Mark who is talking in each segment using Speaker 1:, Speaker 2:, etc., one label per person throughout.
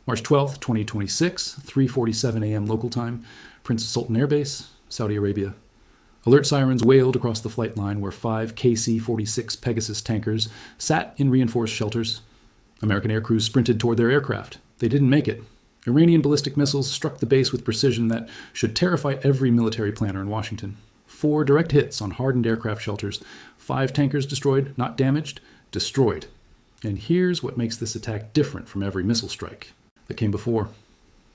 Speaker 1: March 12th, 2026, 3:47 a.m. local time, Prince Sultan Air Base, Saudi Arabia. Alert sirens wailed across the flight line where 5 KC-46 Pegasus tankers sat in reinforced shelters. American air crews sprinted toward their aircraft. They didn't make it. Iranian ballistic missiles struck the base with precision that should terrify every military planner in Washington. 4 direct hits on hardened aircraft shelters. 5 tankers destroyed, not damaged, destroyed. And here's what makes this attack different from every missile strike that came before.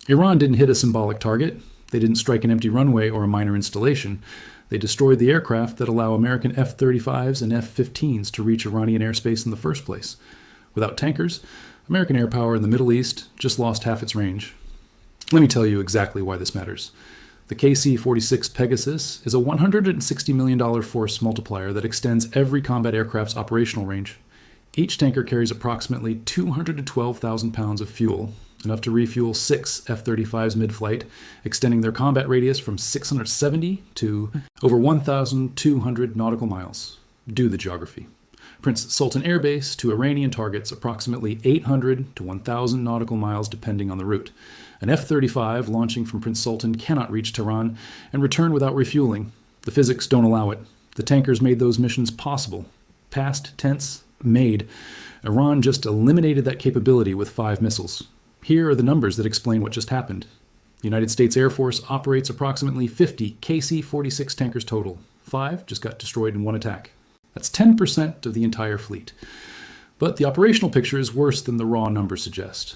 Speaker 1: Iran didn't hit a symbolic target. They didn't strike an empty runway or a minor installation. They destroyed the aircraft that allow American F-35s and F-15s to reach Iranian airspace in the first place. Without tankers, American air power in the Middle East just lost half its range. Let me tell you exactly why this matters. The KC-46 Pegasus is a $160 million force multiplier that extends every combat aircraft's operational range. Each tanker carries approximately 212,000 pounds of fuel, enough to refuel 6 F-35s mid-flight, extending their combat radius from 670 to over 1,200 nautical miles. Do the geography. Prince Sultan Air Base to Iranian targets approximately 800 to 1,000 nautical miles depending on the route. An F-35 launching from Prince Sultan cannot reach Tehran and return without refueling. The physics don't allow it. The tankers made those missions possible. Past tense, made. Iran just eliminated that capability with 5 missiles. Here are the numbers that explain what just happened. The United States Air Force operates approximately 50 KC-46 tankers total. 5 just got destroyed in one attack. That's 10% of the entire fleet. But the operational picture is worse than the raw numbers suggest.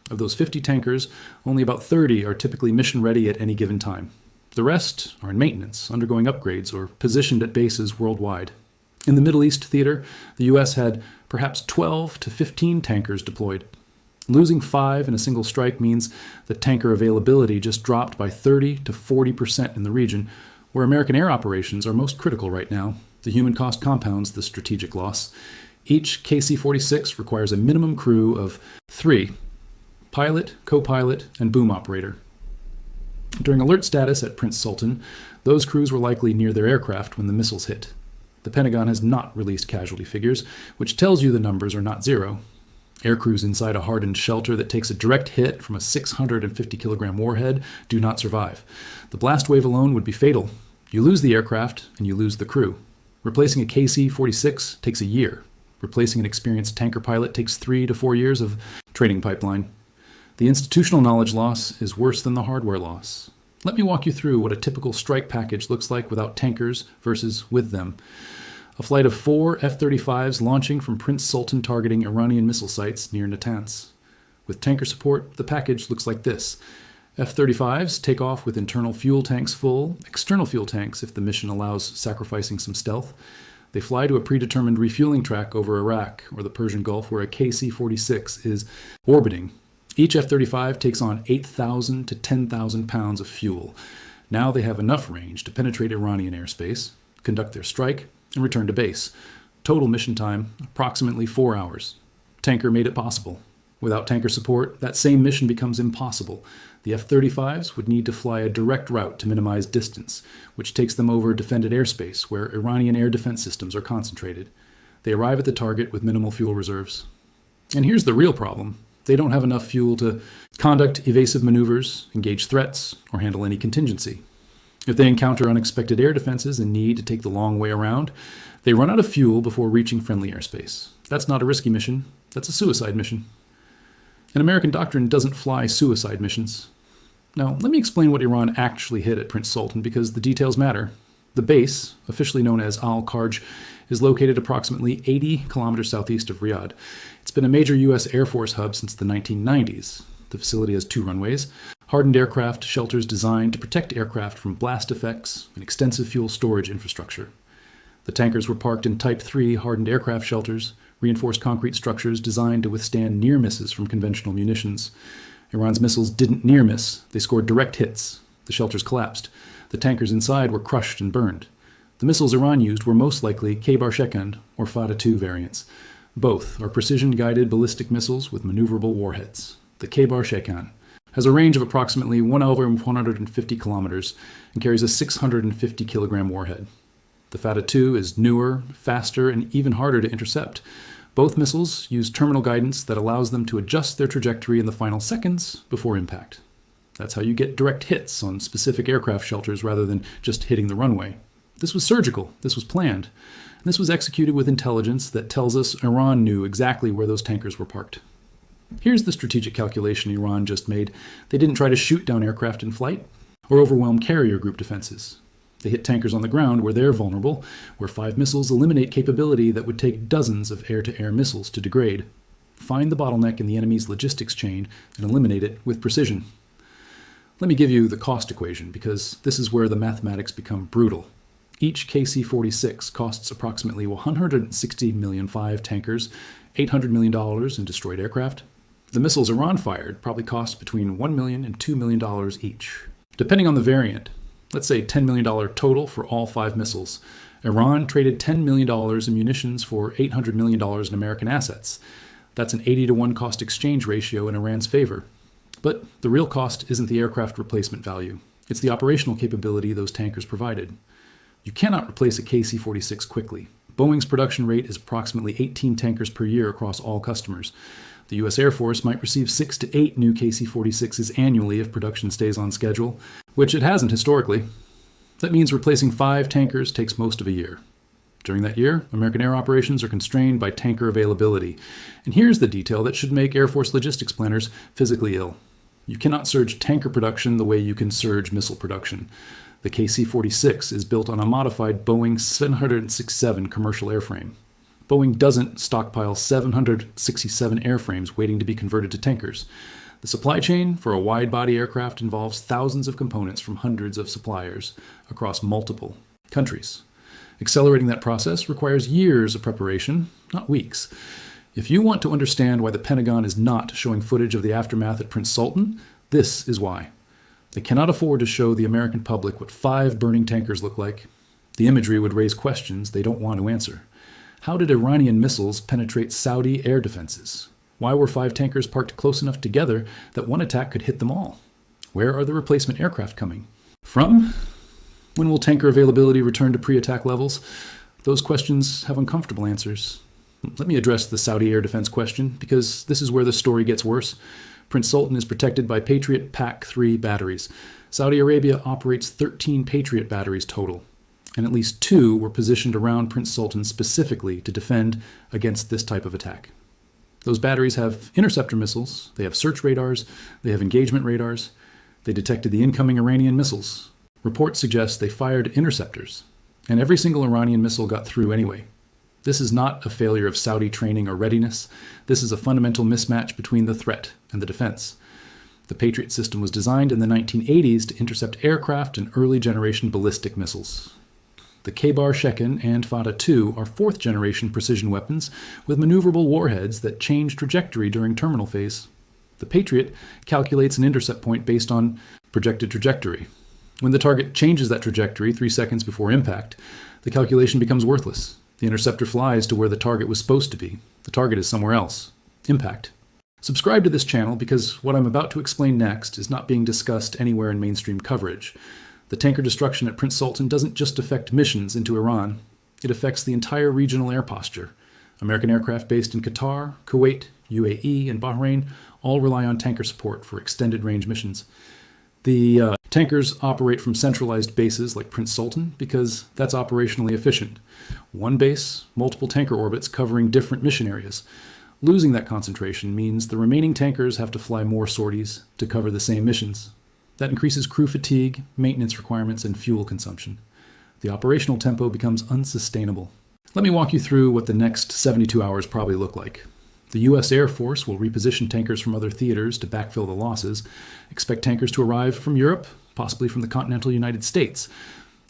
Speaker 1: Of those 50 tankers, only about 30 are typically mission ready at any given time. The rest are in maintenance, undergoing upgrades, or positioned at bases worldwide. In the Middle East theater, the U.S. had perhaps 12 to 15 tankers deployed. Losing 5 in a single strike means that tanker availability just dropped by 30 to 40% in the region, where American air operations are most critical right now. The human cost compounds the strategic loss. Each KC-46 requires a minimum crew of 3: pilot, co-pilot, and boom operator. During alert status at Prince Sultan, those crews were likely near their aircraft when the missiles hit. The Pentagon has not released casualty figures, which tells you the numbers are not zero. Air crews inside a hardened shelter that takes a direct hit from a 650-kilogram warhead do not survive. The blast wave alone would be fatal. You lose the aircraft, and you lose the crew. Replacing a KC-46 takes a year. Replacing an experienced tanker pilot takes 3 to 4 years of training pipeline. The institutional knowledge loss is worse than the hardware loss. Let me walk you through what a typical strike package looks like without tankers versus with them. A flight of 4 F-35s launching from Prince Sultan targeting Iranian missile sites near Natanz. With tanker support, the package looks like this. F-35s take off with internal fuel tanks full, external fuel tanks if the mission allows sacrificing some stealth. They fly to a predetermined refueling track over Iraq or the Persian Gulf where a KC-46 is orbiting. Each F-35 takes on 8,000 to 10,000 pounds of fuel. Now they have enough range to penetrate Iranian airspace, conduct their strike, and return to base. Total mission time, approximately 4 hours. Tanker made it possible. Without tanker support, that same mission becomes impossible. The F-35s would need to fly a direct route to minimize distance, which takes them over defended airspace where Iranian air defense systems are concentrated. They arrive at the target with minimal fuel reserves. And here's the real problem. They don't have enough fuel to conduct evasive maneuvers, engage threats, or handle any contingency. If they encounter unexpected air defenses and need to take the long way around, they run out of fuel before reaching friendly airspace. That's not a risky mission. That's a suicide mission. An American doctrine doesn't fly suicide missions. Now, let me explain what Iran actually hit at Prince Sultan because the details matter. The base, officially known as Al-Kharj, is located approximately 80 kilometers southeast of Riyadh. It's been a major U.S. Air Force hub since the 1990s. The facility has 2 runways, hardened aircraft shelters designed to protect aircraft from blast effects, and extensive fuel storage infrastructure. The tankers were parked in Type 3 hardened aircraft shelters, reinforced concrete structures designed to withstand near misses from conventional munitions. Iran's missiles didn't near miss, they scored direct hits. The shelters collapsed. The tankers inside were crushed and burned. The missiles Iran used were most likely K-bar-Shekand or Fada-2 variants. Both are precision-guided ballistic missiles with maneuverable warheads. The K-bar-Shekand has a range of approximately 150 kilometers and carries a 650-kilogram warhead. The Fada-2 is newer, faster, and even harder to intercept. Both missiles use terminal guidance that allows them to adjust their trajectory in the final seconds before impact. That's how you get direct hits on specific aircraft shelters rather than just hitting the runway. This was surgical. This was planned. And this was executed with intelligence that tells us Iran knew exactly where those tankers were parked. Here's the strategic calculation Iran just made. They didn't try to shoot down aircraft in flight or overwhelm carrier group defenses. They hit tankers on the ground where they're vulnerable, where 5 missiles eliminate capability that would take dozens of air-to-air missiles to degrade. Find the bottleneck in the enemy's logistics chain and eliminate it with precision. Let me give you the cost equation, because this is where the mathematics become brutal. Each KC-46 costs approximately $160 million 5 tankers, $800 million in destroyed aircraft. The missiles Iran fired probably cost between $1 million and $2 million each. Depending on the variant, let's say $10 million total for all 5 missiles. Iran traded $10 million in munitions for $800 million in American assets. That's an 80-to-1 cost exchange ratio in Iran's favor. But the real cost isn't the aircraft replacement value. It's the operational capability those tankers provided. You cannot replace a KC-46 quickly. Boeing's production rate is approximately 18 tankers per year across all customers. The U.S. Air Force might receive 6 to 8 new KC-46s annually if production stays on schedule, which it hasn't historically. That means replacing 5 tankers takes most of a year. During that year, American air operations are constrained by tanker availability. And here's the detail that should make Air Force logistics planners physically ill. You cannot surge tanker production the way you can surge missile production. The KC-46 is built on a modified Boeing 767 commercial airframe. Boeing doesn't stockpile 767 airframes waiting to be converted to tankers. The supply chain for a wide-body aircraft involves thousands of components from hundreds of suppliers across multiple countries. Accelerating that process requires years of preparation, not weeks. If you want to understand why the Pentagon is not showing footage of the aftermath at Prince Sultan, this is why. They cannot afford to show the American public what 5 burning tankers look like. The imagery would raise questions they don't want to answer. How did Iranian missiles penetrate Saudi air defenses? Why were 5 tankers parked close enough together that one attack could hit them all? Where are the replacement aircraft coming from? When will tanker availability return to pre-attack levels? Those questions have uncomfortable answers. Let me address the Saudi air defense question, because this is where the story gets worse. Prince Sultan is protected by Patriot PAC-3 batteries. Saudi Arabia operates 13 Patriot batteries total, and at least 2 were positioned around Prince Sultan specifically to defend against this type of attack. Those batteries have interceptor missiles, they have search radars, they have engagement radars. They detected the incoming Iranian missiles. Reports suggest they fired interceptors, and every single Iranian missile got through anyway. This is not a failure of Saudi training or readiness. This is a fundamental mismatch between the threat and the defense. The Patriot system was designed in the 1980s to intercept aircraft and early-generation ballistic missiles. The K-Bar-Shekin and Fata-2 are 4th-generation precision weapons with maneuverable warheads that change trajectory during terminal phase. The Patriot calculates an intercept point based on projected trajectory. When the target changes that trajectory 3 seconds before impact, the calculation becomes worthless. The interceptor flies to where the target was supposed to be. The target is somewhere else. Impact. Subscribe to this channel because what I'm about to explain next is not being discussed anywhere in mainstream coverage. The tanker destruction at Prince Sultan doesn't just affect missions into Iran. It affects the entire regional air posture. American aircraft based in Qatar, Kuwait, UAE, and Bahrain all rely on tanker support for extended range missions. The tankers operate from centralized bases like Prince Sultan because that's operationally efficient. One base, multiple tanker orbits covering different mission areas. Losing that concentration means the remaining tankers have to fly more sorties to cover the same missions. That increases crew fatigue, maintenance requirements, and fuel consumption. The operational tempo becomes unsustainable. Let me walk you through what the next 72 hours probably look like. The U.S. Air Force will reposition tankers from other theaters to backfill the losses. Expect tankers to arrive from Europe, possibly from the continental United States.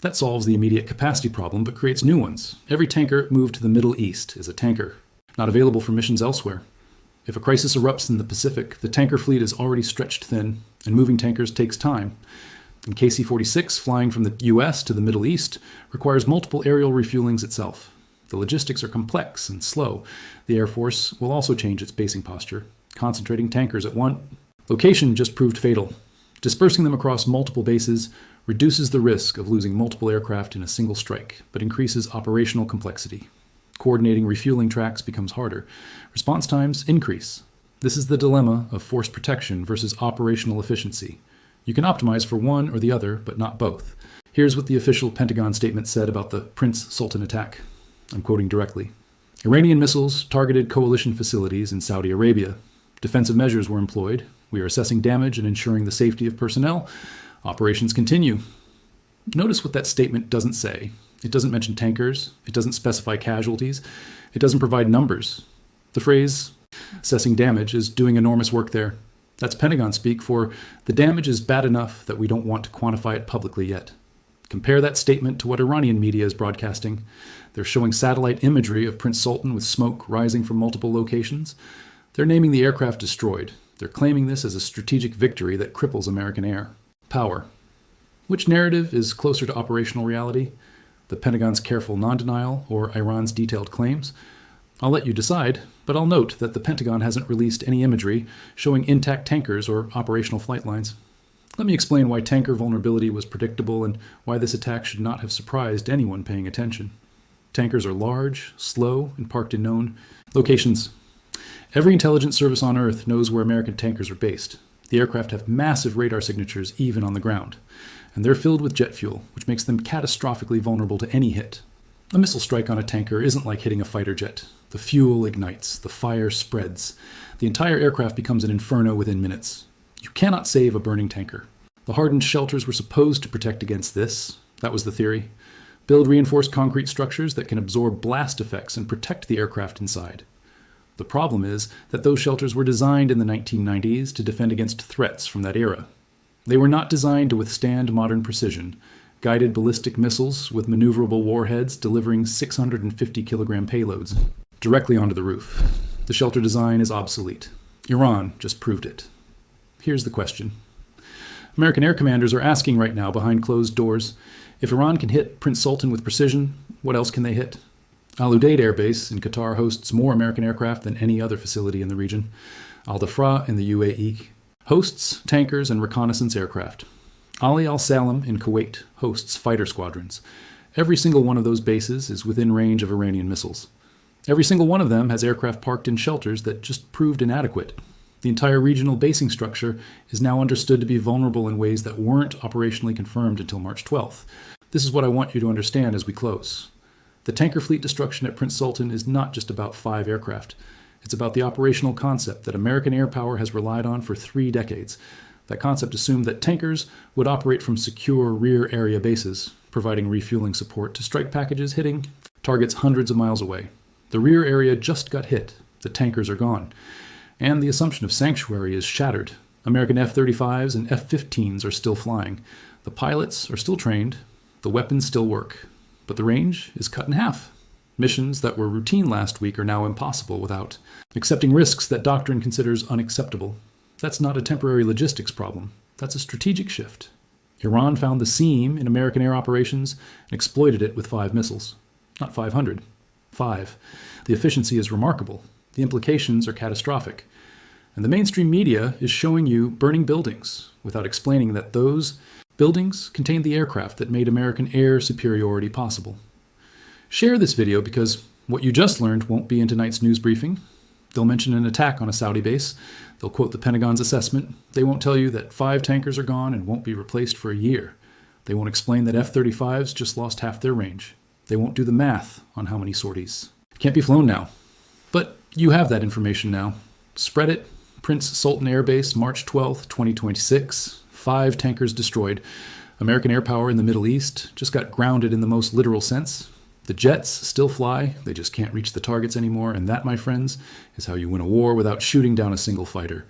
Speaker 1: That solves the immediate capacity problem, but creates new ones. Every tanker moved to the Middle East is a tanker, not available for missions elsewhere. If a crisis erupts in the Pacific, the tanker fleet is already stretched thin, and moving tankers takes time. And KC-46, flying from the U.S. to the Middle East, requires multiple aerial refuelings itself. The logistics are complex and slow. The Air Force will also change its basing posture, concentrating tankers at one location just proved fatal. Dispersing them across multiple bases reduces the risk of losing multiple aircraft in a single strike, but increases operational complexity. Coordinating refueling tracks becomes harder. Response times increase. This is the dilemma of force protection versus operational efficiency. You can optimize for one or the other, but not both. Here's what the official Pentagon statement said about the Prince Sultan attack. I'm quoting directly. Iranian missiles targeted coalition facilities in Saudi Arabia. Defensive measures were employed. We are assessing damage and ensuring the safety of personnel. Operations continue. Notice what that statement doesn't say. It doesn't mention tankers. It doesn't specify casualties. It doesn't provide numbers. The phrase, assessing damage, is doing enormous work there. That's Pentagon speak for the damage is bad enough that we don't want to quantify it publicly yet. Compare that statement to what Iranian media is broadcasting. They're showing satellite imagery of Prince Sultan with smoke rising from multiple locations. They're naming the aircraft destroyed. They're claiming this as a strategic victory that cripples American air power. Which narrative is closer to operational reality? The Pentagon's careful non-denial or Iran's detailed claims? I'll let you decide, but I'll note that the Pentagon hasn't released any imagery showing intact tankers or operational flight lines. Let me explain why tanker vulnerability was predictable and why this attack should not have surprised anyone paying attention. Tankers are large, slow, and parked in known locations. Every intelligence service on Earth knows where American tankers are based. The aircraft have massive radar signatures even on the ground, and they're filled with jet fuel, which makes them catastrophically vulnerable to any hit. A missile strike on a tanker isn't like hitting a fighter jet. The fuel ignites, the fire spreads. The entire aircraft becomes an inferno within minutes. You cannot save a burning tanker. The hardened shelters were supposed to protect against this. That was the theory. Build reinforced concrete structures that can absorb blast effects and protect the aircraft inside. The problem is that those shelters were designed in the 1990s to defend against threats from that era. They were not designed to withstand modern precision. Guided ballistic missiles with maneuverable warheads delivering 650-kilogram payloads directly onto the roof. The shelter design is obsolete. Iran just proved it. Here's the question. American air commanders are asking right now behind closed doors, if Iran can hit Prince Sultan with precision, what else can they hit? Al Udeid Air Base in Qatar hosts more American aircraft than any other facility in the region. Al Dhafra in the UAE hosts tankers and reconnaissance aircraft. Ali Al Salam in Kuwait hosts fighter squadrons. Every single one of those bases is within range of Iranian missiles. Every single one of them has aircraft parked in shelters that just proved inadequate. The entire regional basing structure is now understood to be vulnerable in ways that weren't operationally confirmed until March 12th. This is what I want you to understand as we close. The tanker fleet destruction at Prince Sultan is not just about 5 aircraft. It's about the operational concept that American air power has relied on for 3 decades. That concept assumed that tankers would operate from secure rear area bases, providing refueling support to strike packages hitting targets hundreds of miles away. The rear area just got hit. The tankers are gone. And the assumption of sanctuary is shattered. American F-35s and F-15s are still flying. The pilots are still trained. The weapons still work. But the range is cut in half. Missions that were routine last week are now impossible without accepting risks that doctrine considers unacceptable. That's not a temporary logistics problem. That's a strategic shift. Iran found the seam in American air operations and exploited it with 5 missiles. Not 500. 5. The efficiency is remarkable. The implications are catastrophic. And the mainstream media is showing you burning buildings without explaining that those buildings contained the aircraft that made American air superiority possible. Share this video because what you just learned won't be in tonight's news briefing. They'll mention an attack on a Saudi base. They'll quote the Pentagon's assessment. They won't tell you that 5 tankers are gone and won't be replaced for a year. They won't explain that F-35s just lost half their range. They won't do the math on how many sorties. Can't be flown now. But you have that information now. Spread it. Prince Sultan Air Base, March 12th, 2026. 5 tankers destroyed. American air power in the Middle East just got grounded in the most literal sense. The jets still fly, they just can't reach the targets anymore, and that, my friends, is how you win a war without shooting down a single fighter.